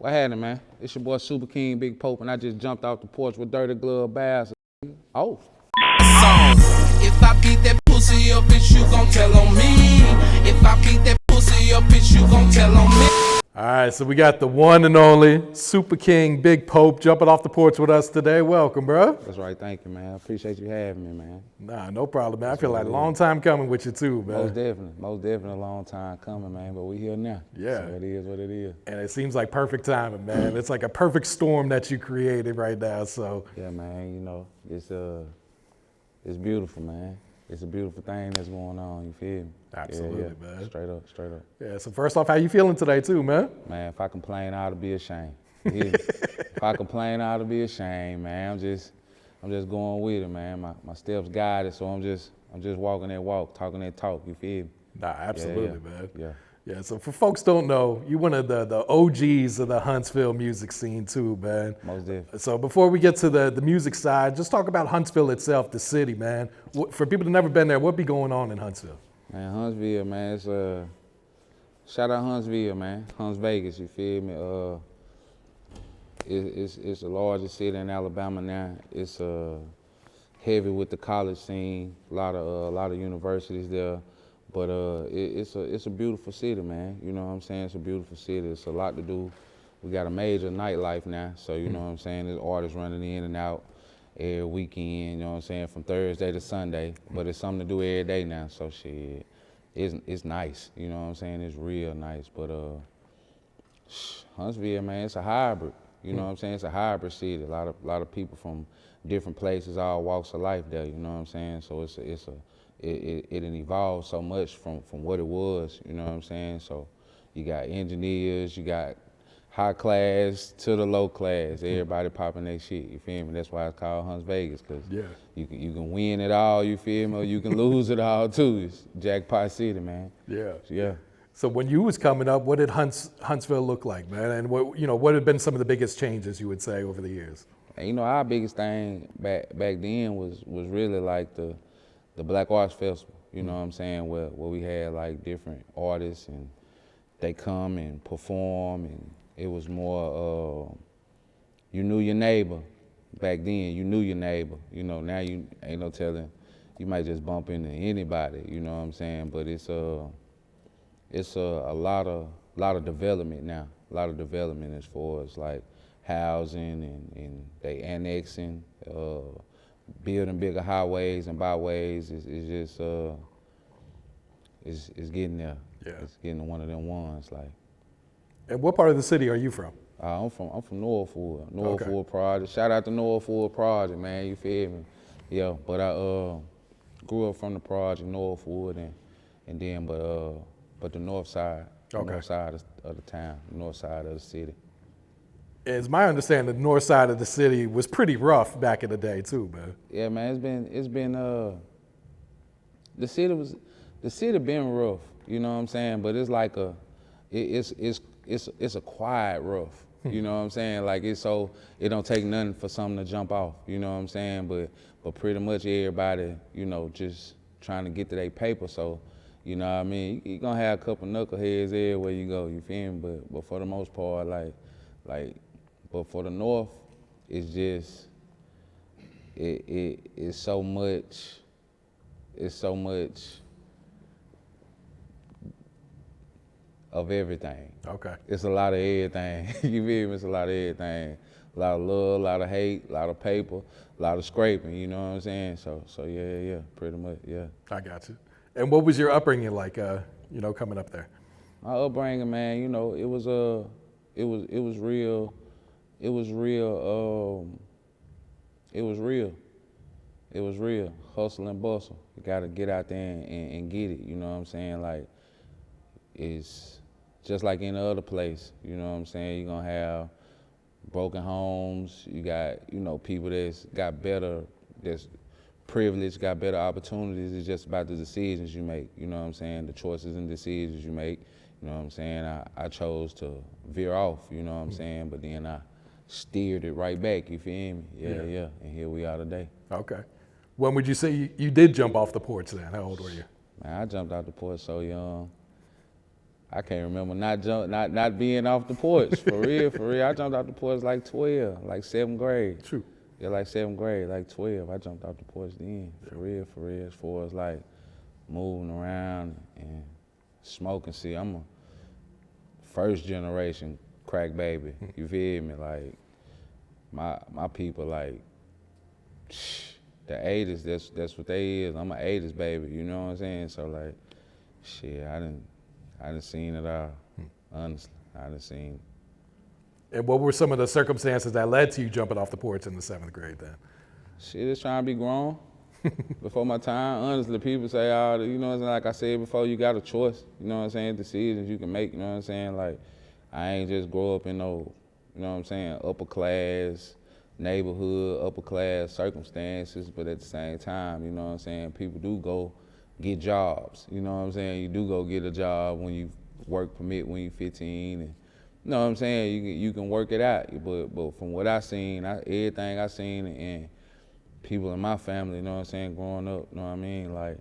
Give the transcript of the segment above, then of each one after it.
What happened, man? It's your boy Super King, Big Pope, and I just jumped off the porch with dirty glove bass. Oh. If I beat that pussy up, bitch, you gon' tell on me. If I beat that pussy up, bitch, you gon' tell on me. All right, so we got the one and only Super King, Big Pope, jumping off the porch with us today. Welcome, bro. That's right, thank you, man. I appreciate you having me, man. Nah, no problem, man. I feel like a long time coming with you too, man. Most definitely a long time coming, man, but we here now. Yeah. So it is what it is. And it seems like perfect timing, man. It's like a perfect storm that you created right now, so. Yeah, man, you know, it's beautiful, man. It's a beautiful thing that's going on, you feel me? Absolutely, yeah. man. Straight up. Yeah, so first off, how you feeling today too, man? Man, if I complain, I ought to be ashamed. You hear me? If I complain, I ought to be ashamed, man. I'm just going with it, man. My steps guided, so I'm just walking that walk, talking that talk, you feel me? Nah, absolutely, man. Yeah. Yeah, so for folks don't know, you one of the OGs of the Huntsville music scene too, man. Most definitely. So before we get to the music side, just talk about Huntsville itself, the city, man. For people that never been there, what be going on in Huntsville? Man, Huntsville, man, it's shout out Huntsville, man. Hunts Vegas, you feel me? It's the largest city in Alabama now. It's heavy with the college scene, a lot of universities there. But it's a beautiful city, man. You know what I'm saying? It's a beautiful city. It's a lot to do. We got a major nightlife now, so you know what I'm saying? There's artists running in and out every weekend, you know what I'm saying, from Thursday to Sunday. But it's something to do every day now, so shit, it's nice. You know what I'm saying? It's real nice. But Huntsville, man, it's a hybrid. You know what I'm saying? It's a hybrid city. A lot of people from different places, all walks of life there. You know what I'm saying? So it evolved so much from what it was, you know what I'm saying? So you got engineers, you got high class to the low class, everybody popping their shit, you feel me? That's why it's called Hunts Vegas, because you can win it all, you feel me, or you can lose it all too. It's jackpot city, man. Yeah. So when you was coming up, what did Huntsville look like, man? And what had been some of the biggest changes you would say over the years? And, you know, our biggest thing back then was really like the Black Arts Festival, you know what I'm saying, where we had like different artists and they come and perform, and it was more, you knew your neighbor. Back then, you knew your neighbor. You know, now you ain't no telling, you might just bump into anybody, you know what I'm saying, but it's a lot of development now, a lot of development as far as like housing and they annexing, building bigger highways and byways. It's just it's getting there. Yeah. It's getting one of them ones like. And what part of the city are you from? I'm from Northwood Project. Shout out to Northwood Project, man. You feel me? Yeah, but I grew up from the project, Northwood, and then but the north side, north side of the town, north side of the city. It's my understanding the north side of the city was pretty rough back in the day too, man. Yeah, man, it's been the city been rough, you know what I'm saying? But it's like it's a quiet rough, you know what I'm saying? Like it don't take nothing for something to jump off, you know what I'm saying? But pretty much everybody, you know, just trying to get to their paper, so you know what I mean? You gonna have a couple knuckleheads everywhere you go, you feel me? But for the most part, but for the North, it's just, it's so much of everything. Okay. It's a lot of everything. You feel me? It's a lot of everything. A lot of love, a lot of hate, a lot of paper, a lot of scraping, you know what I'm saying? So yeah, pretty much, yeah. I got you. And what was your upbringing like, coming up there? My upbringing, man, you know, it was real. It was real. Hustle and bustle. You gotta get out there and get it, you know what I'm saying? Like, it's just like any other place, you know what I'm saying? You're gonna have broken homes, you got, you know, people that's privileged, got better opportunities. It's just about the decisions you make, you know what I'm saying? The choices and decisions you make, you know what I'm saying? I chose to veer off, you know what I'm saying? But then I steered it right back, you feel me? Yeah, and here we are today. Okay. When would you say you did jump off the porch then? How old were you? Man, I jumped off the porch so young. I can't remember not being off the porch, for real. I jumped off the porch like 12, like 7th grade. True. Yeah, like 7th grade, like 12. I jumped off the porch then, for real, as far as like moving around and smoking. See, I'm a first generation crack baby, you feel me? Like, my people, like, the 80s, that's what they is. I'm an 80s baby, you know what I'm saying? So like, shit, I done seen it all, honestly. I done seen. And what were some of the circumstances that led to you jumping off the porch in the 7th grade then? Shit, just trying to be grown before my time. Honestly, people say, oh, you know what I'm saying? Like I said before, you got a choice, you know what I'm saying? Decisions you can make, you know what I'm saying? Like, I ain't just grow up in no, you know what I'm saying, upper class neighborhood, upper class circumstances, but at the same time, you know what I'm saying, people do go get jobs, you know what I'm saying? You do go get a job when you work permit when you're 15, and you know what I'm saying, you can work it out, but from what I seen, everything I seen and people in my family, you know what I'm saying, growing up, you know what I mean, like,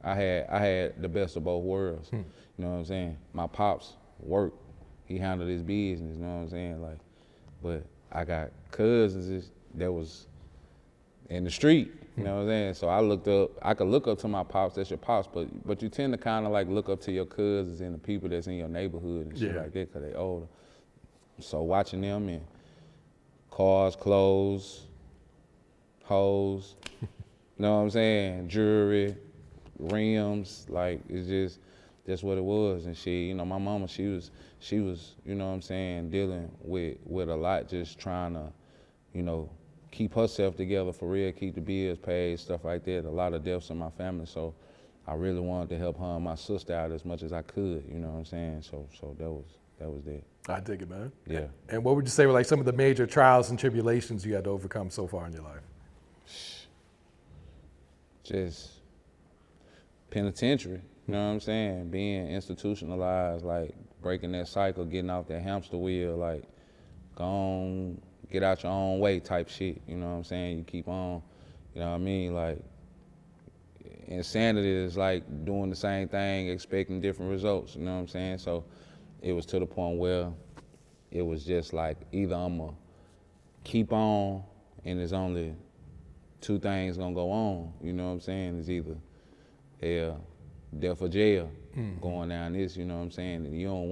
I had the best of both worlds, you know what I'm saying? My pops worked, he handled his business, you know what I'm saying, like, but I got cousins that was in the street, you know what I'm saying? So I could look up to my pops, that's your pops, but you tend to kind of like look up to your cousins and the people that's in your neighborhood and shit like that because they older. So watching them and cars, clothes, hoes, you know what I'm saying, jewelry, rims, like it's just, that's what it was and shit. You know, my mama, she was, you know what I'm saying, dealing with a lot, just trying to, you know, keep herself together for real, keep the bills paid, stuff like that. A lot of deaths in my family, so I really wanted to help her and my sister out as much as I could, you know what I'm saying? So that was that. I dig it, man. Yeah. And what would you say were like some of the major trials and tribulations you had to overcome so far in your life? Just penitentiary, you know what I'm saying? Being institutionalized, like breaking that cycle, getting off that hamster wheel, like go on, get out your own way type shit, you know what I'm saying? You keep on, you know what I mean? Like, insanity is like doing the same thing, expecting different results, you know what I'm saying? So it was to the point where it was just like, either I'ma keep on and there's only two things gonna go on, you know what I'm saying? It's either death or jail going down this, you know what I'm saying? And you don't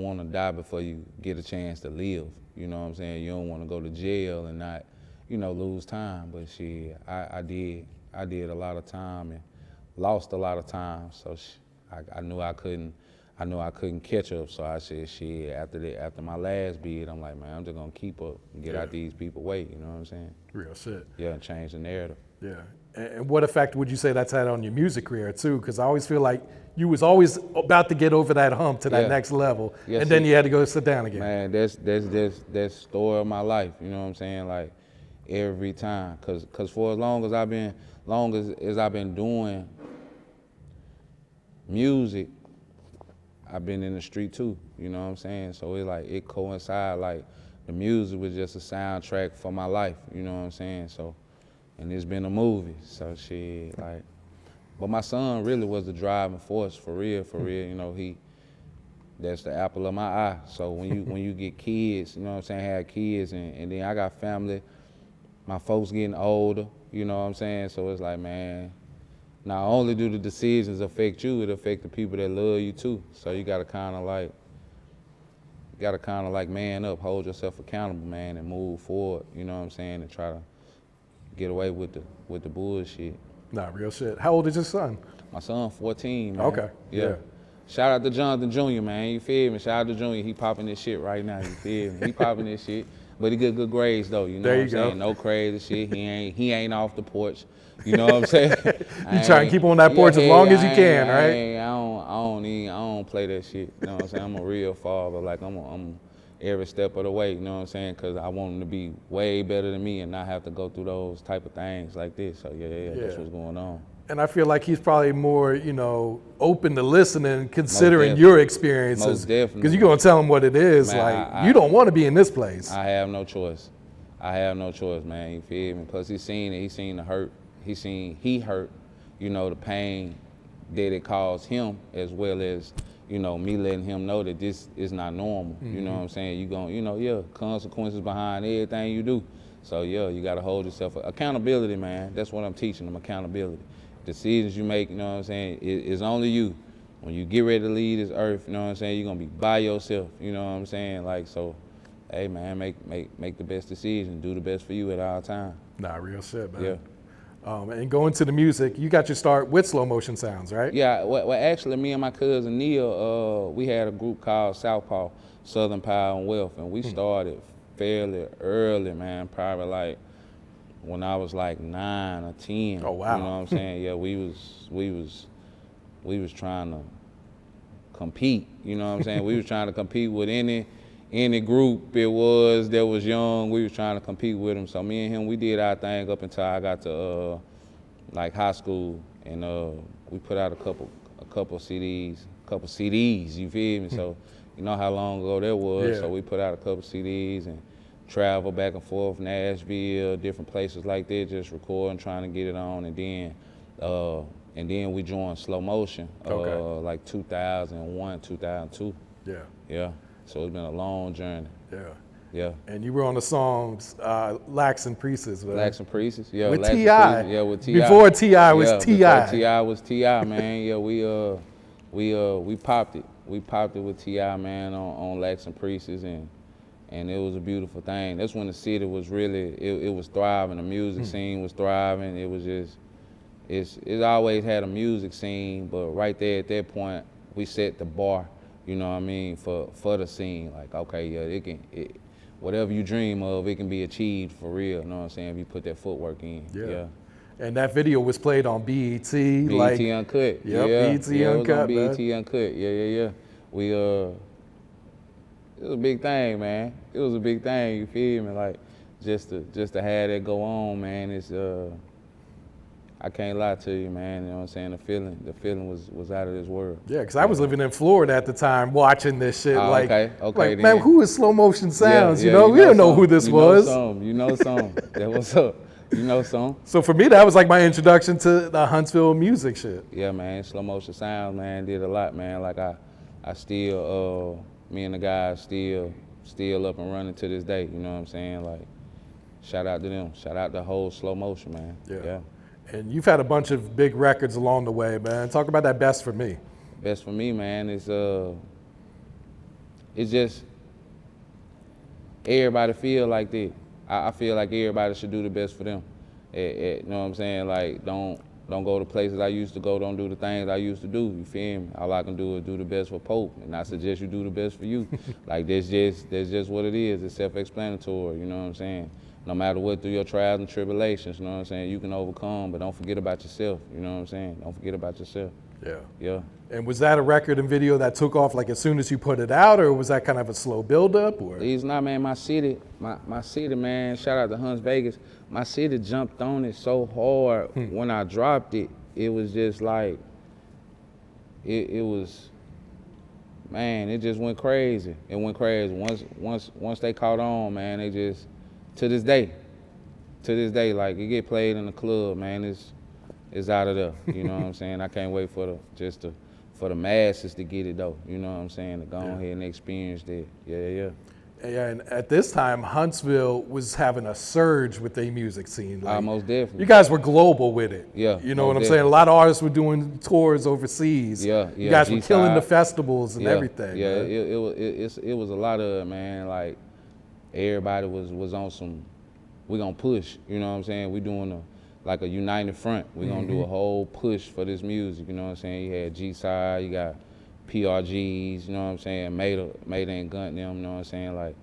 wanna die before you get a chance to live, you know what I'm saying? You don't wanna go to jail and not, you know, lose time. But shit, I did a lot of time and lost a lot of time. So I knew I couldn't catch up. So I said, shit, after my last bid, I'm like, man, I'm just gonna keep up and get out these people way, you know what I'm saying? Real shit. Yeah, and change the narrative. Yeah. And what effect would you say that's had on your music career too? Because I always feel like you was always about to get over that hump to that next level, and then you had to go sit down again. Man, that's the story of my life. You know what I'm saying? Like every time, cause for as long as I've been doing music, I've been in the street too. You know what I'm saying? So it coincide, like the music was just a soundtrack for my life. You know what I'm saying? So. And it's been a movie, so shit, like, but my son really was the driving force, for real, you know, that's the apple of my eye. So when you get kids, you know what I'm saying, have kids, and then I got family, my folks getting older, you know what I'm saying, so it's like, man, not only do the decisions affect you, it affect the people that love you too, so you gotta kinda like man up, hold yourself accountable, man, and move forward, you know what I'm saying, and try to get away with the bullshit. Nah, real shit. How old is your son? My son, 14, man. Okay. Yeah. Shout out to Jonathan Jr., man. You feel me? Shout out to Junior. He popping this shit right now. You feel me? He popping this shit. But he good grades though. You know what I'm saying? No crazy shit. He ain't off the porch. You know what I'm saying? You try and keep on that porch as long as you can, right? I don't play that shit. You know what I'm saying? I'm a real father. Like I'm every step of the way, you know what I'm saying? Because I want him to be way better than me and not have to go through those type of things like this. So yeah, that's what's going on. And I feel like he's probably more, you know, open to listening, considering your experiences. Most definitely. Because you're going to tell him what it is. Man, you don't want to be in this place. I have no choice. Man. You feel me? Plus, he seen the hurt. He hurt, you know, the pain that it caused him, as well as, you know, me letting him know that this is not normal. You know what I'm saying? You gon', you know, consequences behind everything you do. So you gotta hold yourself. Accountability, man. That's what I'm teaching them, accountability. Decisions you make, you know what I'm saying, it's only you. When you get ready to leave this earth, you know what I'm saying, you're gonna be by yourself, you know what I'm saying? Like, so, hey man, make the best decision, do the best for you at all times. Nah, real shit, man. Yeah. And going to the music, you got your start with Slow Motion Sounds, right? Yeah, well actually me and my cousin Neil, we had a group called Southpaw, Southern Power and Wealth, and we started fairly early, man, probably like when I was like 9 or 10. Oh wow. You know what I'm saying? Yeah, we was trying to compete, you know what I'm saying? We was trying to compete with any group it was that was young. We was trying to compete with them. So me and him, we did our thing up until I got to like high school, and we put out a couple CDs, you feel me? So you know how long ago that was. Yeah. So we put out a couple CDs and travel back and forth, Nashville, different places like that, just recording, trying to get it on, and then we joined Slow Motion, like 2001, 2002. Yeah. Yeah. So it's been a long journey. Yeah. Yeah. And you were on the songs Lax and Priestess, man. Lax and Priestess, yeah. With Lax and T.I. Priestess, yeah, with T.I. Before T.I. was T.I. Before T.I. was T.I., man. Yeah, we popped it. We popped it with T.I., man, on Lax and Priestess, and it was a beautiful thing. That's when the city was really, it was thriving. The music scene was thriving. It was just, it's always had a music scene, but right there at that point, we set the bar, you know what I mean, for the scene. Like, okay, yeah, whatever you dream of, it can be achieved for real, you know what I'm saying, if you put that footwork in. Yeah. And that video was played on BET. BET like, Uncut. Yep, yeah. BET yeah, Uncut, it was on BET man. Uncut, yeah. We, it was a big thing, man. It was a big thing, you feel me? Like, just to have that go on, man, it's, I can't lie to you, man, you know what I'm saying? The feeling was out of this world. Yeah, because I was living in Florida at the time watching this shit. Oh, like, okay, like, then. man, who is Slow Motion Sounds? Yeah, you know, we didn't know who this was. You know some. That what's up. You know some. So for me, that was like my introduction to the Huntsville music shit. Yeah, man, Slow Motion Sounds, man, did a lot, man. Like I still, me and the guys still up and running to this day, you know what I'm saying? Like, shout out to them. Shout out the whole Slow Motion, man. Yeah. And you've had a bunch of big records along the way, man. Talk about that Best for Me. Best for Me, man, is it's just everybody feel like that. I feel like everybody should do the best for them. You know what I'm saying? Like, don't go to places I used to go. Don't do the things I used to do. You feel me? All I can do is do the best for Pope, and I suggest you do the best for you. Like, that's just what it is. It's self-explanatory. You know what I'm saying? No matter what, through your trials and tribulations, you know what I'm saying, you can overcome, but don't forget about yourself. You know what I'm saying? Don't forget about yourself. Yeah. And was that a record and video that took off like as soon as you put it out, or was that kind of a slow buildup? Or It's not, man. My city, man. Shout out to Hunts Vegas. My city jumped on it so hard when I dropped it. It was just like, it was, man. It just went crazy. It went crazy. Once they caught on, man. They just, to this day, like, it get played in the club, man. It's out of there. You know what I'm saying? I can't wait for the masses to get it though. You know what I'm saying? To go ahead and experience that. Yeah. Yeah, and at this time, Huntsville was having a surge with their music scene. Like, Most definitely. you guys were global with it. Yeah, You know most what I'm saying? A lot of artists were doing tours overseas. Yeah. You guys were G-side. killing the festivals and everything. Yeah, man. it was a lot of it, man. Like, everybody was on some, we gonna push, you know what I'm saying? We doing like a united front. We gonna do a whole push for this music, you know what I'm saying? You had G-side, you got PRGs, you know what I'm saying? Maida and Gunt them, you know what I'm saying? Like,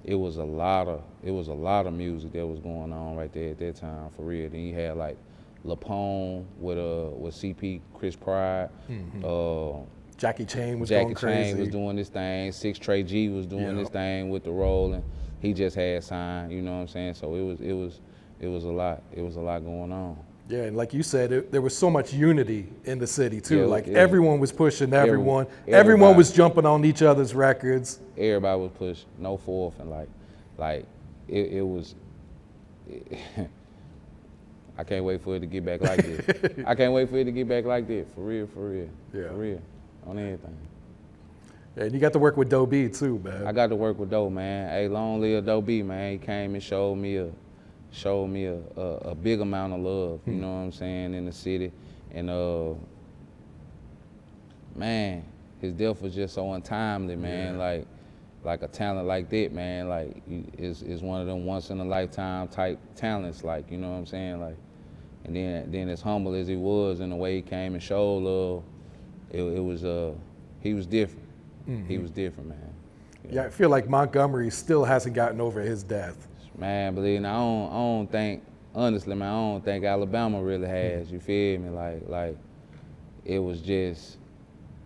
it was a lot of music that was going on right there at that time, for real. Then you had like Lapone with CP, Chris Pride. Jackie Chain was going crazy. Jackie Chain was doing this thing. 6 Trey G was doing this thing with the roll, and he just had signed, you know what I'm saying? So it was a lot. It was a lot going on. Yeah, and like you said, there was so much unity in the city too. Everyone was pushing everyone. Everyone was jumping on each other's records. Everybody was pushing, no fourth, and like it was. I can't wait for it to get back like that. I can't wait for it to get back like that. For real. Yeah. For real. On everything. And you got to work with Doeboy too, man. I got to work with Doe, man. Hey, long live Doeboy, man. He came and showed me a big amount of love, you know what I'm saying, in the city. And man, his death was just so untimely, man. Like a talent like that, man, like is one of them once in a lifetime type talents, like, you know what I'm saying, like. And then as humble as he was in the way he came and showed love, it was he was different. He was different, man. Yeah, I feel like Montgomery still hasn't gotten over his death. Man, believe me, I don't think, honestly, man, I don't think Alabama really has. You feel me? Like it was just,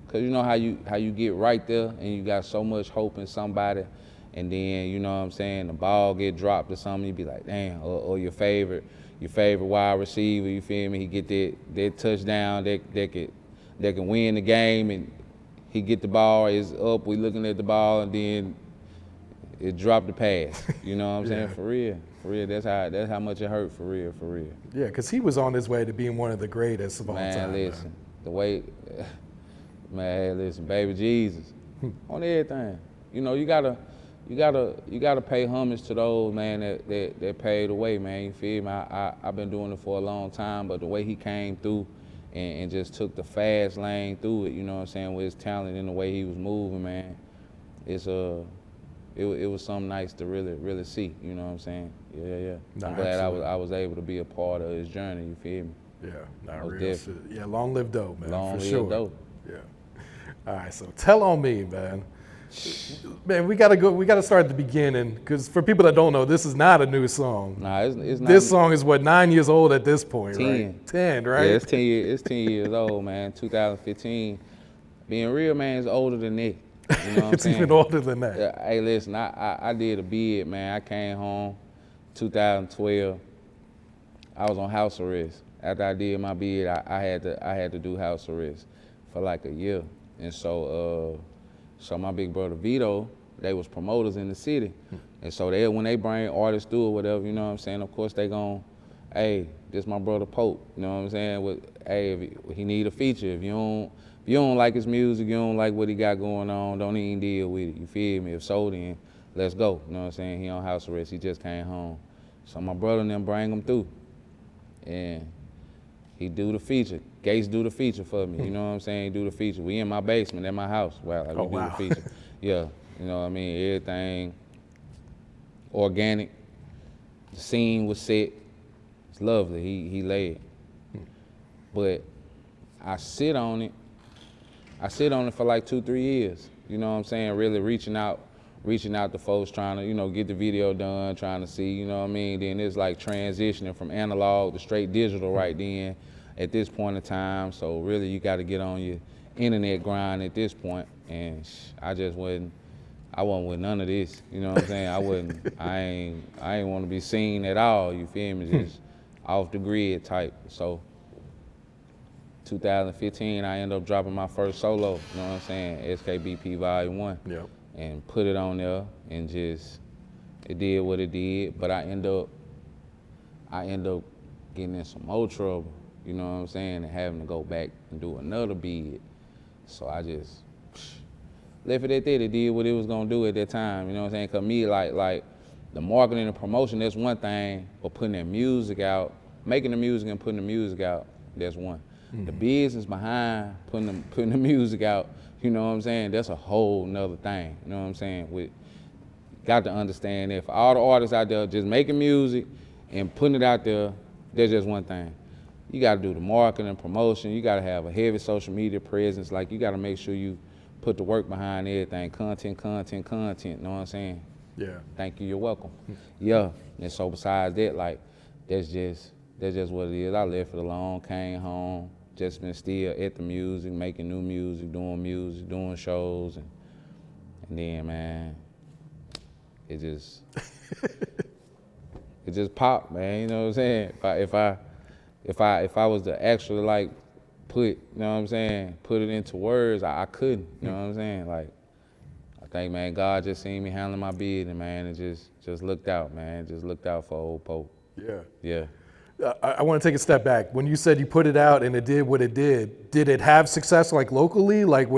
cause you know how you get right there and you got so much hope in somebody, and then you know what I'm saying, the ball get dropped or something, you be like, damn, or your favorite wide receiver, you feel me? He get that touchdown that can win the game, and he get the ball, it's up, we looking at the ball, and then it dropped the pass. You know what I'm saying? For real. That's how much it hurt. For real. Yeah, because he was on his way to being one of the greatest of all time. Man, listen, the way, man, listen, baby Jesus, on everything. You know, you gotta pay homage to those, man, that paid the way, man. You feel me? I've been doing it for a long time, but the way he came through and just took the fast lane through it, you know what I'm saying, with his talent and the way he was moving, man, it was something nice to really see, you know what I'm saying? Yeah. Nah, I'm glad absolutely. I was able to be a part of his journey, you feel me? Yeah, not Most real shit. Yeah, long live Doe, man, Long for live sure. Doe. Yeah. All right, so tell on me, man. Man, we gotta start at the beginning, because for people that don't know, this is not a new song. Nah, it's not. This song is what, 9 years old at this point, 10. right? 10, right? Yeah, it's 10 years old, man. 2015. Being real, man, is older than that. You know what I'm It's saying? even older than that. Yeah, hey, listen, I did a bid, man. I came home 2012. I was on house arrest. After I did my bid, I had to do house arrest for like a year. And so my big brother Vito, they was promoters in the city. And so when they bring artists through or whatever, you know what I'm saying, of course they gon', hey, this my brother Pope, you know what I'm saying? Hey, if he need a feature, if you don't like his music, you don't like what he got going on, don't even deal with it, you feel me? If so, then let's go, you know what I'm saying? He on house arrest, he just came home. So my brother and them bring him through. And he do the feature. Gates do the feature for me, you know what I'm saying? He do the feature. We in my basement at my house. Wow, like we do the feature. Yeah, you know what I mean? Everything organic. The scene was set. It's lovely. He laid. But I sit on it for like 2-3 years. You know what I'm saying? Really reaching out to folks, trying to, you know, get the video done, trying to see, you know what I mean? Then it's like transitioning from analog to straight digital right then at this point in time. So really you got to get on your internet grind at this point. And I wasn't with none of this. You know what I'm saying? I ain't want to be seen at all, you feel me? Just off the grid type. So 2015, I ended up dropping my first solo, you know what I'm saying? SKBP Volume 1. Yep. And put it on there and just, it did what it did. But I end up getting in some more trouble, you know what I'm saying? And having to go back and do another bid. So I just left it at that. It did what it was gonna do at that time, you know what I'm saying? Cause me, like the marketing and promotion, that's one thing, but putting that music out, making the music and putting the music out, that's one. Mm-hmm. The business behind putting the music out, you know what I'm saying? That's a whole nother thing, you know what I'm saying? Got to understand that for all the artists out there just making music and putting it out there, there's just one thing. You got to do the marketing and promotion. You got to have a heavy social media presence. Like, you got to make sure you put the work behind everything. Content, you know what I'm saying? Yeah. Thank you, you're welcome. Yeah, and so besides that, like, that's just what it is. I left it alone, came home, just been still at the music, making new music, doing shows, and then, man, it just popped, man. You know what I'm saying? If I was to actually like put, you know what I'm saying, put it into words, I couldn't. You know what I'm saying? Like, I think, man, God just seen me handling my business, man, and just looked out, man. Just looked out for old Pope. Yeah. Yeah. I want to take a step back. When you said you put it out and it did what it did it have success like locally? Like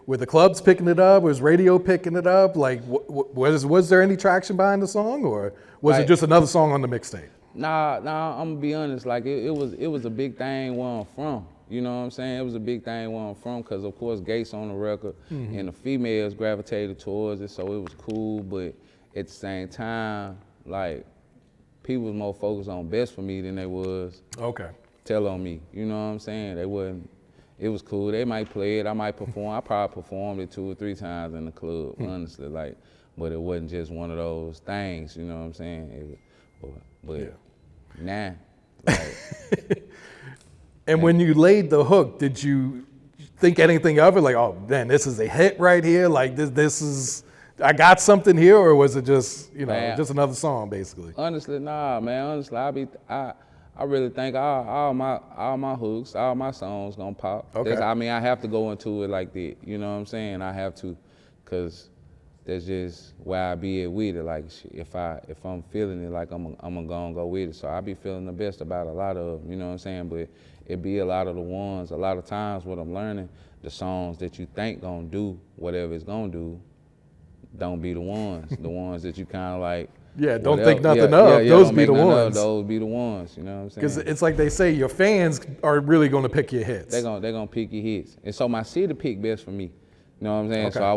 were the clubs picking it up? Was radio picking it up? Like, was there any traction behind the song, or was it just another song on the mixtape? Nah, I'm gonna be honest. Like it was a big thing where I'm from. You know what I'm saying? It was a big thing where I'm from, because of course Gates on the record, and the females gravitated towards it, so it was cool. But at the same time, like, people was more focused on Best for Me than they was Tell on Me. You know what I'm saying? They wasn't. It was cool. They might play it. I might perform. I probably performed it 2 or 3 times in the club, honestly. Like, but it wasn't just one of those things. You know what I'm saying? But nah. Like, and when you laid the hook, did you think anything of it? Like, oh man, this is a hit right here. Like this is, I got something here, or was it just just another song basically? Honestly, nah, man. Honestly, I really think all my hooks, all my songs gonna pop. Okay. I mean, I have to go into it like that. You know what I'm saying? I have to, cause that's just where I be at with it. Like, if I'm feeling it, like I'm gonna go with it. So I be feeling the best about a lot of them. You know what I'm saying? But it be a lot of the ones. A lot of times, what I'm learning, the songs that you think gonna do whatever it's gonna do, don't be the ones. The ones that you kind of like. Yeah, don't think nothing of. Those be the ones. Those be the ones. You know what I'm saying? Because it's like they say, your fans are really going to pick your hits. They're gonna pick your hits. And so my city picked Best for Me. You know what I'm saying? Okay. So I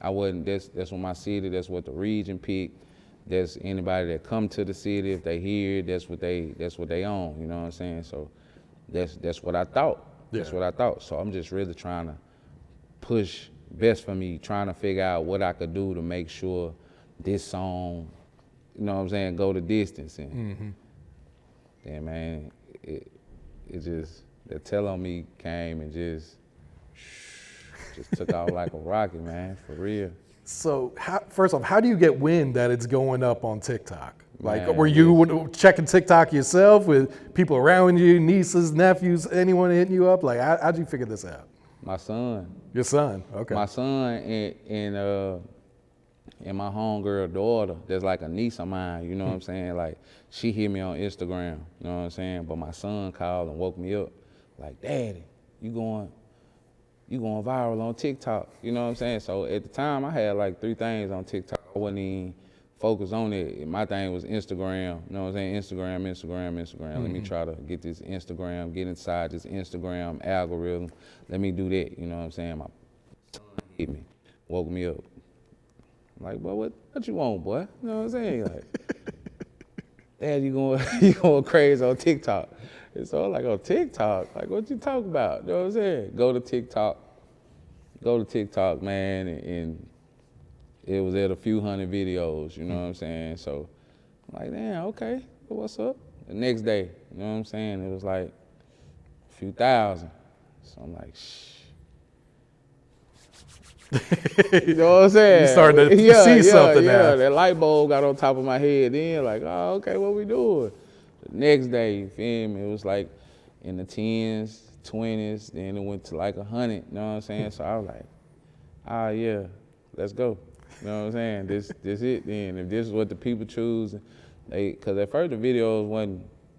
wasn't. That's what my city. That's what the region picked. That's anybody that come to the city. If they hear it, that's what they own. You know what I'm saying? So that's what I thought. Yeah. That's what I thought. So I'm just really trying to push Best for Me, trying to figure out what I could do to make sure this song, you know what I'm saying, go the distance. And then, man, it just, the Tell on Me came and just took off like a rocket, man, for real. So first off, how do you get wind that it's going up on TikTok? Like, Man, were you checking TikTok yourself with people around you, nieces, nephews, anyone hitting you up? Like, how'd you figure this out? My son. Your son, okay. My son and my homegirl daughter, there's like a niece of mine, you know what I'm saying? Like, she hit me on Instagram, you know what I'm saying? But my son called and woke me up, like, Daddy, you going viral on TikTok, you know what I'm saying? So at the time, I had like 3 things on TikTok. I wasn't even focused on it. My thing was Instagram, you know what I'm saying? Instagram. Let me try to get this Instagram, get inside this Instagram algorithm. Let me do that, you know what I'm saying? My son hit me, woke me up. I'm like, boy, what you want, boy? You know what I'm saying? Like, Dad, you going crazy on TikTok. And so I'm like, on TikTok? Like, what you talking about? You know what I'm saying? Go to TikTok, man, and it was at a few hundred videos, you know what I'm saying? So I'm like, damn, okay, well, what's up? The next day, you know what I'm saying? It was like a few thousand. So I'm like, shh. You know what I'm saying? You started to see something now. That light bulb got on top of my head then, like, oh, okay, what we doing? The next day, you feel me? It was like in the 10s, 20s, then it went to like 100, you know what I'm saying? So I was like, yeah, let's go. You know what I'm saying? This it then. If this is what the people choose, because at first the videos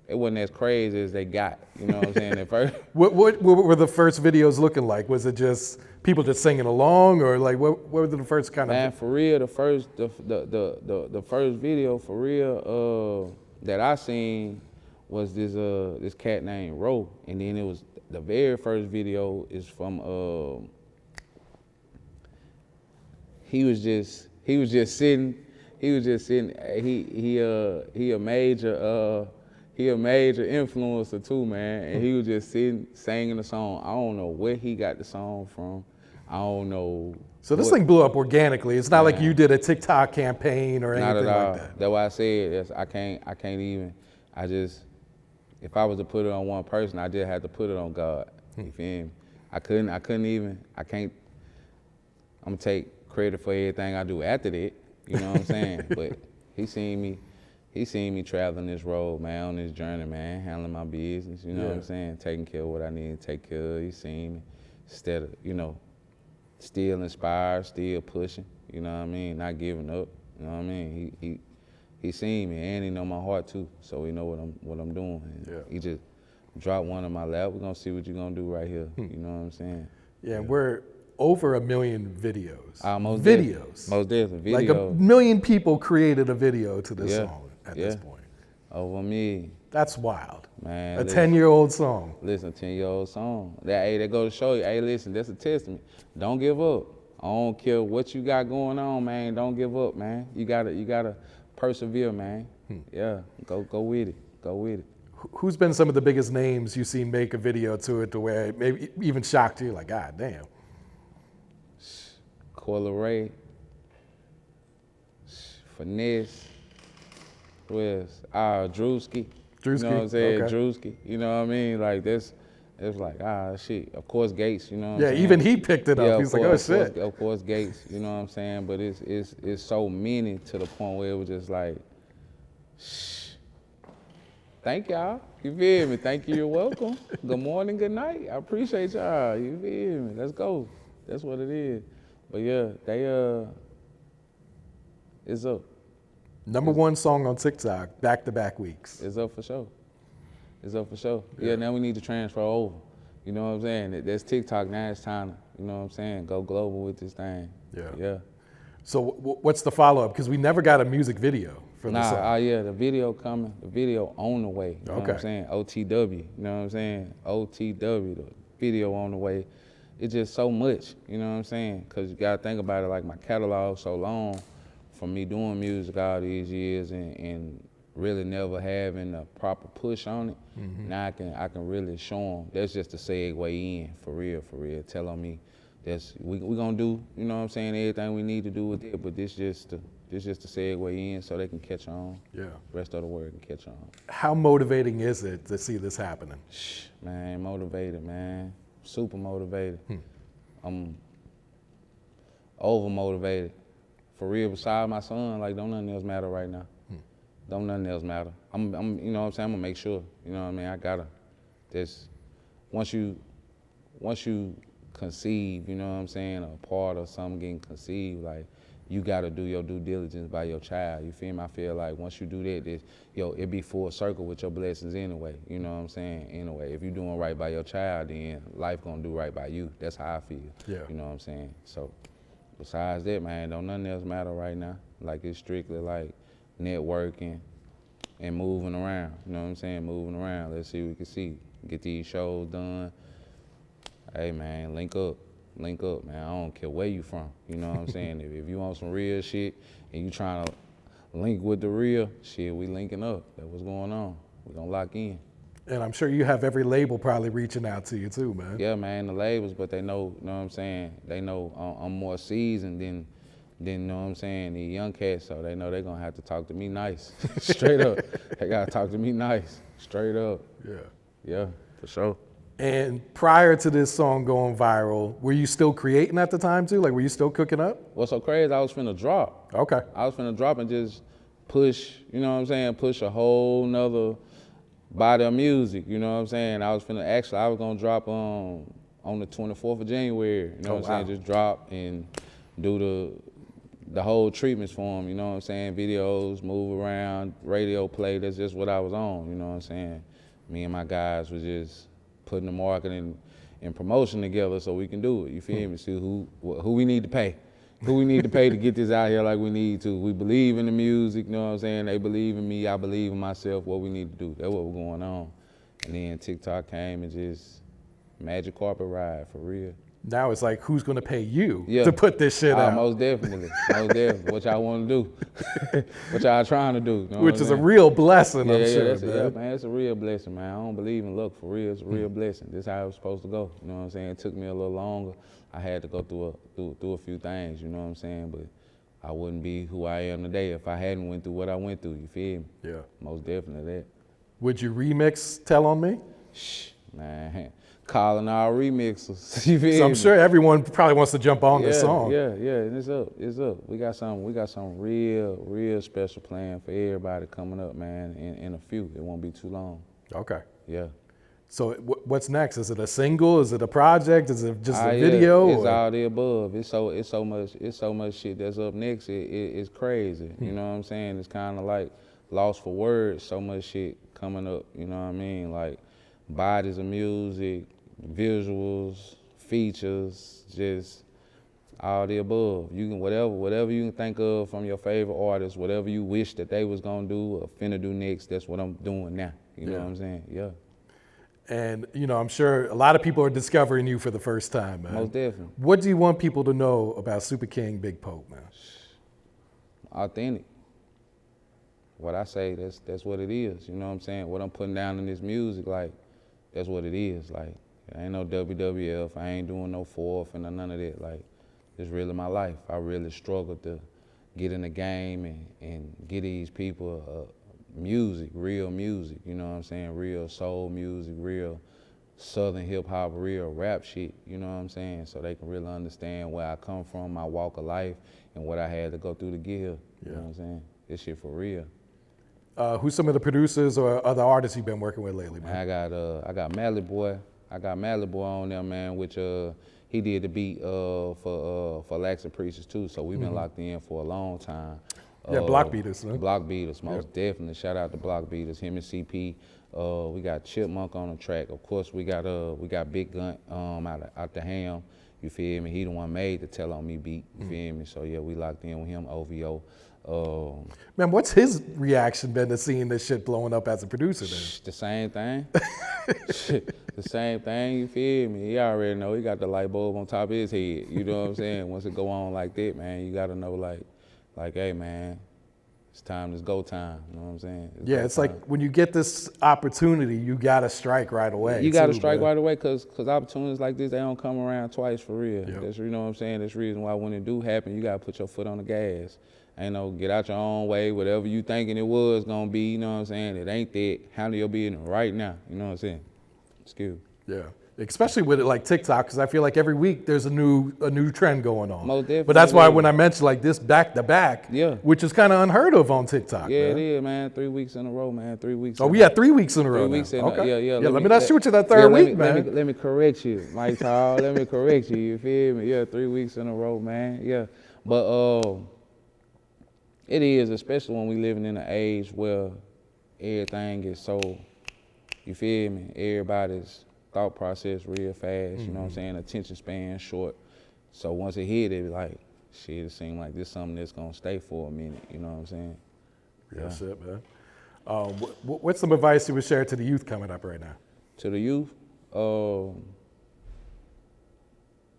wasn't as crazy as they got. You know what I'm saying? At first. What were the first videos looking like? Was it just people just singing along, or like what were the first kind of? Man, for real, the first video for real that I seen was this cat named Ro, and then it was the very first video is from he was just sitting. He a major influencer too, man. And he was just sitting, singing the song. I don't know where he got the song from. I don't know. So this thing blew up organically. It's not like you did a TikTok campaign or anything like that. That's why I said I can't even. If I was to put it on one person, I just had to put it on God. You feel me? I couldn't even. I'm gonna take credit for everything I do after that. You know what I'm saying? But he seen me traveling this road, man, on this journey, man, handling my business, you know what I'm saying? Taking care of what I need to take care of. He seen me instead of, still inspired, still pushing, you know what I mean? Not giving up, you know what I mean? He seen me, and he know my heart too, so he know what I'm doing. And he just dropped one on my lap. We're gonna see what you're gonna do right here, you know what I'm saying? Yeah, we're over 1 million videos. Most videos. Most definitely. Like Video. 1 million people created a video to this song at this point. Over me. That's wild. Man. A 10-year-old song. Listen, 10-year-old song. That go to show you, hey, listen, that's a testament. Don't give up. I don't care what you got going on, man. Don't give up, man. You gotta persevere, man. Yeah, go with it. Go with it. Who's been some of the biggest names you've seen make a video to it to where it maybe even shocked you? Like, God damn. Coyle Ray, Finesse, who else? Drewski. You know what I'm saying? Okay. Drewski. You know what I mean? Like it's like, shit. Of course, Gates, you know what I'm saying? Yeah, even he picked it up. Yeah, He's like, oh, shit. Of course, Gates, you know what I'm saying? But it's so many to the point where it was just like, shh. Thank y'all. You feel me? Thank you. You're welcome. Good morning, good night. I appreciate y'all. You feel me? Let's go. That's what it is. But yeah, it's up. Number one song on TikTok, back-to-back weeks. It's up for sure. It's up for sure. Yeah, now we need to transfer over. You know what I'm saying? That's TikTok now. It's time to, you know what I'm saying, go global with this thing. Yeah. So what's the follow-up? Because we never got a music video for the song. Yeah, the video coming. The video on the way. You know what I'm saying? OTW. You know what I'm saying? OTW, the video on the way. It's just so much, you know what I'm saying? Because you got to think about it, like my catalog so long from me doing music all these years and really never having a proper push on it. Now I can really show them. That's just a segue in, for real. Tell them me, we gonna do, you know what I'm saying, everything we need to do with it, but this just to segue in so they can catch on. Yeah. Rest of the world can catch on. How motivating is it to see this happening? Man, motivated, man. Super motivated. I'm over motivated. For real, beside my son, like don't nothing else matter right now. Don't nothing else matter. I'm you know what I'm saying, I'm gonna make sure, you know what I mean, I gotta just once you conceive, you know what I'm saying, a part of something getting conceived, like you gotta do your due diligence by your child. You feel me? I feel like once you do that, it be full circle with your blessings anyway. You know what I'm saying? Anyway, if you doing right by your child, then life gonna do right by you. That's how I feel. Yeah. You know what I'm saying? So besides that, man, don't nothing else matter right now. Like it's strictly like networking and moving around. You know what I'm saying? Moving around. Let's see what we can see. Get these shows done. Hey man, link up, man. I don't care where you from. You know what I'm saying? If you want some real shit and you trying to link with the real shit, we linking up. That's what's going on. We gonna lock in. And I'm sure you have every label probably reaching out to you too, man. Yeah, man, the labels, but they know, you know what I'm saying? They know I'm more seasoned than you know what I'm saying, the young cats, so they know they're gonna have to talk to me nice. Straight up. They gotta talk to me nice. Straight up. Yeah, for sure. And prior to this song going viral, were you still creating at the time too? Like, were you still cooking up? What's so crazy, I was finna drop. Okay. I was finna drop and just push, you know what I'm saying, push a whole nother body of music, you know what I'm saying? I was gonna drop on the 24th of January, you know what I'm saying? Just drop and do the whole treatments for them, you know what I'm saying? Videos, move around, radio play, that's just what I was on, you know what I'm saying? Me and my guys was just putting the marketing and promotion together so we can do it, you feel me? See who we need to pay. Who we need to pay to get this out here like we need to. We believe in the music, you know what I'm saying? They believe in me, I believe in myself, what we need to do. That's what we're going on. And then TikTok came and just magic carpet ride, for real. Now it's like, who's gonna pay you to put this shit out? Most definitely. What y'all wanna do. What y'all trying to do. You know Which is a real blessing, I'm sure. Man, it's a real blessing, man. I don't believe in luck, for real. It's a real blessing. This is how it was supposed to go. You know what I'm saying? It took me a little longer. I had to go through a few things, you know what I'm saying? But I wouldn't be who I am today if I hadn't went through what I went through, you feel me? Yeah. Most definitely that. Would you remix Tell On Me? Man, calling our remixers. You feel so I'm me? sure everyone probably wants to jump on this song. Yeah, and it's up. We got some real special plan for everybody coming up, man, in a few. It won't be too long. Okay. Yeah. So what's next? Is it a single? Is it a project? Is it just a video? It's all the above. It's so much shit that's up next. It's crazy. You know what I'm saying? It's kind of like lost for words. So much shit coming up. You know what I mean? Like bodies of music, visuals, features, just All the above. You can whatever you can think of from your favorite artist, whatever you wish that they was gonna do or finna do next, that's what I'm doing now. You know what I'm saying? Yeah. And, I'm sure a lot of people are discovering you for the first time, man. Most definitely. What do you want people to know about Super King Big Pope, man? Authentic. What I say, that's what it is. You know what I'm saying? What I'm putting down in this music, like, that's what it is. Like, it ain't no WWF. I ain't doing no fourth and none of that. Like, it's really my life. I really struggled to get in the game and get these people music, real music, you know what I'm saying? Real soul music, real southern hip hop, real rap shit, you know what I'm saying? So they can really understand where I come from, my walk of life, and what I had to go through to get here. You know what I'm saying? This shit for real. Who's some of the producers or other artists you've been working with lately, man? I got Mally Boy. I got Mally Boy on there, man, which he did the beat for Lax and Preachers too. So we've been locked in for a long time. Yeah, Block Beaters. Huh? Block Beaters, most definitely. Shout out to Block Beaters. Him and CP. We got Chipmunk on the track. Of course, we got Big Gun out the Ham. You feel me? He the one made the Tell On Me beat. You feel me? So yeah, we locked in with him. OVO. Man, what's his reaction been to seeing this shit blowing up as a producer then? The same thing. The same thing, you feel me? He already know. He got the light bulb on top of his head. You know what I'm saying? Once it go on like that, man, you gotta know like, hey man, it's time, it's go time. You know what I'm saying? It's like when you get this opportunity, you gotta strike right away. You gotta strike right away, cause opportunities like this, they don't come around twice for real. Yep. That's, you know what I'm saying? That's the reason why when it do happen, you gotta put your foot on the gas. Ain't no get out your own way, whatever you thinking it was gonna be, you know what I'm saying? It ain't that. Handle your business right now, you know what I'm saying? Excuse. Yeah. Especially with it like TikTok, because I feel like every week there's a new trend going on. Most definitely. But that's why when I mentioned like this back to back, which is kind of unheard of on TikTok. Yeah, man. it is, man. 3 weeks in a row, man. 3 weeks. Oh, we had 3 weeks in a row. 3 weeks in okay. Yeah. Let me not shoot you that third week, man. Let me correct you, Mike Tall. Let me correct you. You feel me? Yeah, 3 weeks in a row, man. Yeah, but it is, especially when we living in an age where everything is so, you feel me? Everybody's thought process real fast, you know what I'm saying? Attention span short. So once it hit, it be like, shit, it seemed like this something that's gonna stay for a minute, you know what I'm saying? Yeah. That's it, man. What's some advice you would share to the youth coming up right now? To the youth,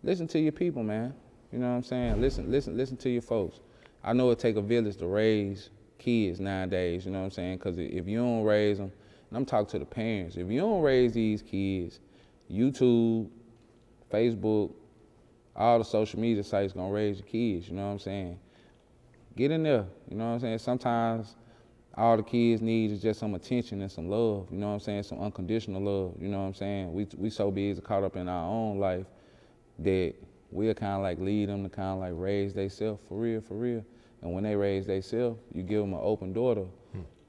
listen to your people, man. You know what I'm saying? Listen to your folks. I know it take a village to raise kids nowadays, you know what I'm saying? Because if you don't raise them, and I'm talking to the parents, if you don't raise these kids, YouTube, Facebook, all the social media sites gonna raise your kids, you know what I'm saying? Get in there, you know what I'm saying? Sometimes all the kids need is just some attention and some love, you know what I'm saying? Some unconditional love, you know what I'm saying? We so busy caught up in our own life that we'll kind of like lead them to kind of like raise themselves for real. And when they raise themselves, you give them an open door to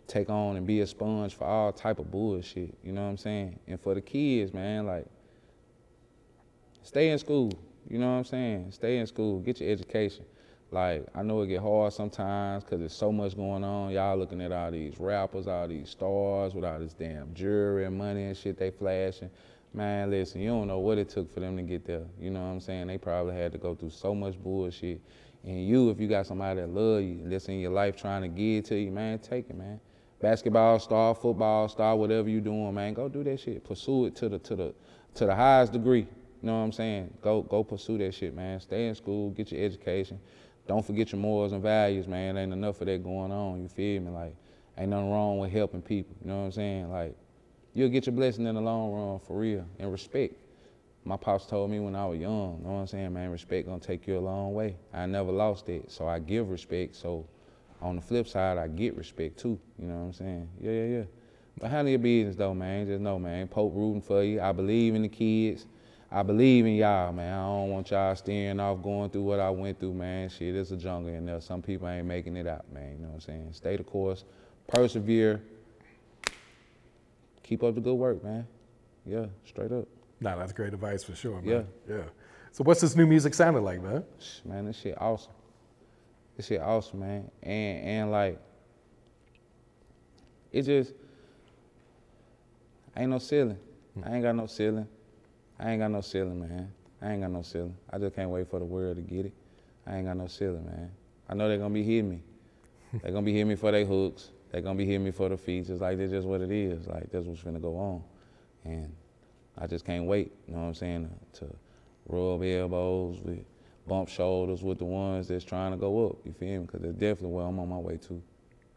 take on and be a sponge for all type of bullshit, you know what I'm saying? And for the kids, man, like, stay in school, you know what I'm saying? Stay in school, get your education. Like, I know it get hard sometimes because there's so much going on. Y'all looking at all these rappers, all these stars with all this damn jewelry and money and shit they flashing. Man, listen, you don't know what it took for them to get there. You know what I'm saying? They probably had to go through so much bullshit. And you, if you got somebody that love you, that's in your life trying to give to you, man, take it, man. Basketball star, football star, whatever you doing, man, go do that shit. Pursue it to the highest degree. You know what I'm saying? Go pursue that shit, man. Stay in school, get your education. Don't forget your morals and values, man. Ain't enough of that going on, you feel me? Like, ain't nothing wrong with helping people, you know what I'm saying? Like, you'll get your blessing in the long run, for real, and respect. My pops told me when I was young, you know what I'm saying, man, respect gonna take you a long way. I never lost it, so I give respect, so on the flip side, I get respect too, you know what I'm saying? Yeah. But handle your business though, man, just know, man, Pope rooting for you. I believe in the kids. I believe in y'all, man. I don't want y'all steering off, going through what I went through, man. Shit, it's a jungle in there. Some people ain't making it out, man, you know what I'm saying? Stay the course, persevere, keep up the good work, man. Yeah, straight up. Nah, that's great advice for sure, man. Yeah. So what's this new music sounding like, man? Man, this shit awesome. This shit awesome, man. And like, it just ain't no ceiling. I ain't got no ceiling. I ain't got no ceiling, man. I ain't got no ceiling. I just can't wait for the world to get it. I ain't got no ceiling, man. I know they're gonna be hitting me. They're gonna be hitting me for their hooks. They're gonna be hitting me for the features. Like, that's just what it is. Like, that's what's finna go on. And I just can't wait, you know what I'm saying, to rub elbows with, bump shoulders with the ones that's trying to go up, you feel me? Because that's definitely where I'm on my way to.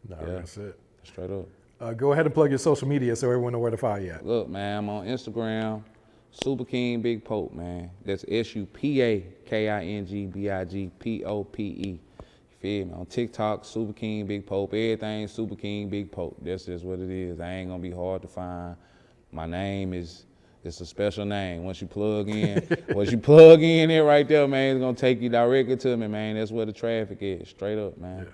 No, yeah, that's it. Straight up. Go ahead and plug your social media so everyone know where to find you at. Look, man, I'm on Instagram, Supa King Big Pope, man. That's SupaKingBigPope. You feel me? On TikTok, Supa King Big Pope. Everything Supa King Big Pope. That's just what it is. I ain't gonna be hard to find. My name is, it's a special name. Once you plug in, it right there, man, it's gonna take you directly to me, man. That's where the traffic is. Straight up, man.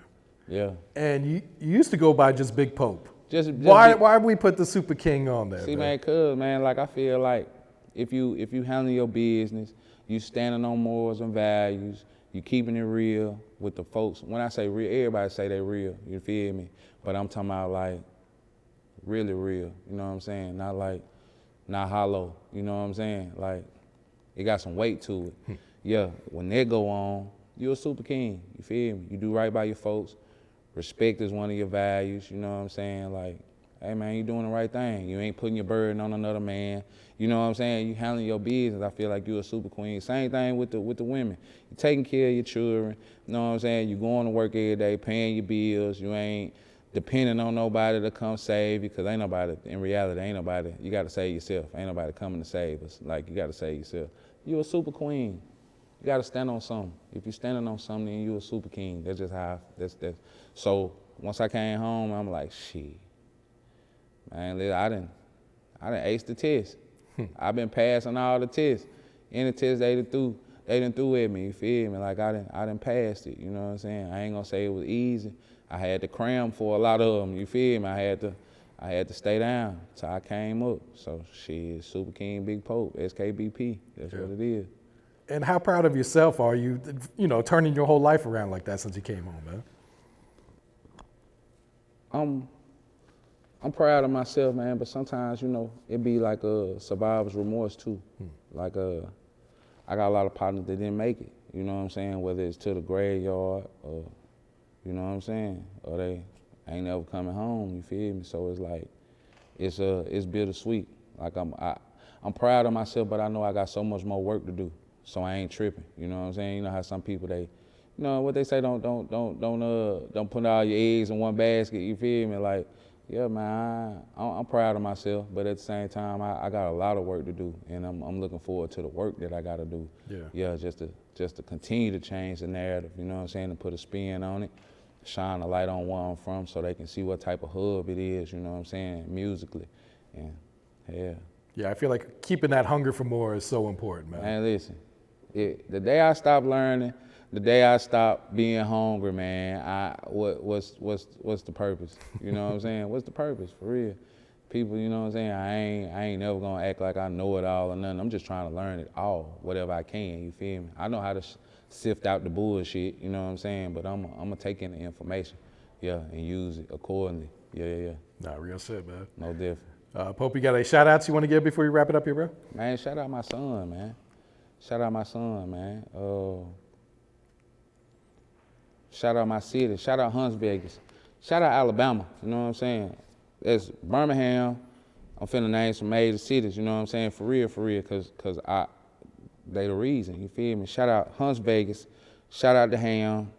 Yeah. And you used to go by just Big Pope. Why we put the Supa King on there? See, man, cause, man, like, I feel like if you handle your business, you standing on morals and values, you keeping it real with the folks. When I say real, everybody say they real, you feel me? But I'm talking about, like, really real, you know what I'm saying? Not hollow, you know what I'm saying? Like, it got some weight to it. Yeah, when that go on, you a Supa King, you feel me? You do right by your folks. Respect is one of your values, you know what I'm saying? Like, hey, man, you doing the right thing. You ain't putting your burden on another man. You know what I'm saying? You handling your business. I feel like you a Supa Queen. Same thing with the women. You taking care of your children. You know what I'm saying? You going to work every day, paying your bills. You ain't depending on nobody to come save you, because ain't nobody, in reality, ain't nobody. You got to save yourself. Ain't nobody coming to save us. Like, you got to save yourself. You a Supa Queen. You got to stand on something. If you standing on something, then you a Supa King. That's just how, that's. So once I came home, I'm like, shit. Man, I done aced the test. I've been passing all the tests. Any test they done threw at me, you feel me? Like, I done passed it, you know what I'm saying? I ain't gonna say it was easy. I had to cram for a lot of them, you feel me? I had to stay down till I came up. So shit, Supa King Big Pope, SKBP, that's what it is. And how proud of yourself are you, turning your whole life around like that since you came home, man? I'm proud of myself, man, but sometimes, it be like a survivor's remorse too. Like, I got a lot of partners that didn't make it, you know what I'm saying? Whether it's to the graveyard or, you know what I'm saying? Or they ain't never coming home, you feel me? So it's like, it's bittersweet. Like, I'm proud of myself, but I know I got so much more work to do. So I ain't tripping, you know what I'm saying? You know how some people, what they say, don't put all your eggs in one basket, you feel me? Like, yeah, man, I'm proud of myself, but at the same time, I got a lot of work to do, and I'm looking forward to the work that I got to do. Yeah, just to continue to change the narrative, you know what I'm saying, and put a spin on it, shine a light on where I'm from so they can see what type of hub it is, you know what I'm saying, musically, and yeah. Yeah, I feel like keeping that hunger for more is so important, man. Man, listen, the day I stopped learning, the day I stopped being hungry, man, what's the purpose? You know what I'm saying? What's the purpose, for real? People, you know what I'm saying? I ain't never gonna act like I know it all or nothing. I'm just trying to learn it all, whatever I can, you feel me? I know how to sift out the bullshit, you know what I'm saying? But I'm gonna take in the information, yeah, and use it accordingly. Yeah. Nah, real shit, man. No different. Pope, you got any shout outs you want to give before you wrap it up here, bro? Man, shout out my son, man. Shout out my son, man. Shout out my city. Shout out Huntsville. Shout out Alabama. You know what I'm saying? That's Birmingham. I'm finna name some major cities. You know what I'm saying? For real, cause they the reason. You feel me? Shout out Huntsville. Shout out the Ham.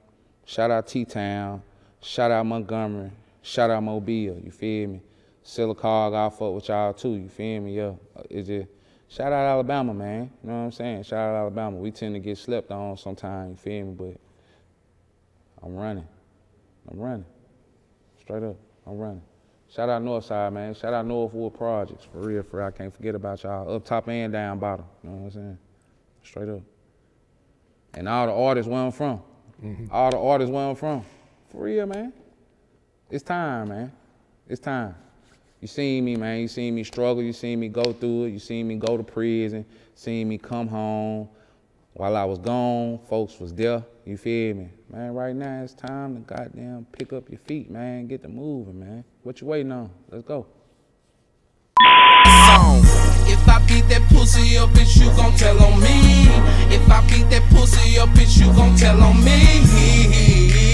Shout out T-Town. Shout out Montgomery. Shout out Mobile. You feel me? Silicon, I fuck with y'all too. You feel me? Yeah. It's just shout out Alabama, man. You know what I'm saying? Shout out Alabama. We tend to get slept on sometimes. You feel me? But I'm running. Straight up, I'm running. Shout out Northside, man. Shout out Northwood Projects. For real, I can't forget about y'all. Up top and down bottom. You know what I'm saying? Straight up. And all the artists where I'm from. All the artists where I'm from. For real, man. It's time, man. It's time. You seen me, man. You seen me struggle. You seen me go through it. You seen me go to prison. Seen me come home. While I was gone, folks was there. You feel me? Man, right now it's time to goddamn pick up your feet, man. Get to moving, man. What you waiting on? Let's go. If If I beat that pussy up, bitch, you gon' tell on me. If I beat that pussy up, bitch, you gon' tell on me.